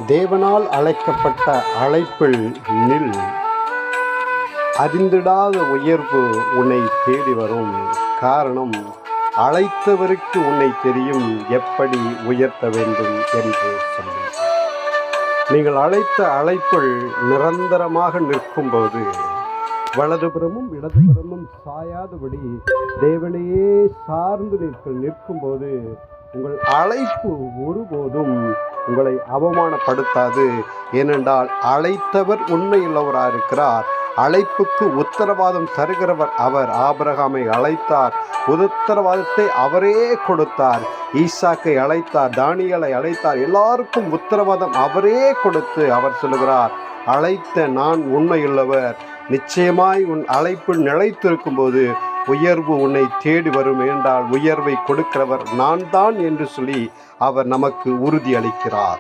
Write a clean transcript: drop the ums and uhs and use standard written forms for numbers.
தேவனால் அழைக்கப்பட்ட அழைப்பில் நில். அறிந்திடாத உயர்வு உன்னை தேடி வரும். காரணம், அழைத்தவருக்கு உன்னை தெரியும் எப்படி உயர்த்த வேண்டும் என்று சொல்லி. நீங்கள் அழைத்த அழைப்பில் நிரந்தரமாக நிற்கும்போது, வலதுபுறமும் இடதுபுறமும் சாயாதபடி தேவனையே சார்ந்து நிற்கும்போது, உங்கள் அழைப்பு ஒருபோதும் உங்களை அவமானப்படுத்தாது. ஏனென்றால் அழைத்தவர் உண்மையுள்ளவராக இருக்கிறார். அழைப்புக்கு உத்தரவாதம் தருகிறவர் அவர். ஆபிரகாமை அழைத்தார், உத்தரவாதத்தை அவரே கொடுத்தார். ஈசாக்கை அழைத்தார், தானியேலை அழைத்தார். எல்லாருக்கும் உத்தரவாதம் அவரே கொடுத்து அவர் சொல்லுகிறார், அழைத்த நான் உண்மையுள்ளவர். நிச்சயமாய் உன் அழைப்பில் நிலைத்திருக்கும் போது உயர்வு உன்னை தேடி வரும். என்றால் உயர்வை கொடுக்கிறவர் நான் தான் என்று சொல்லி அவர் நமக்கு உறுதி அளிக்கிறார்.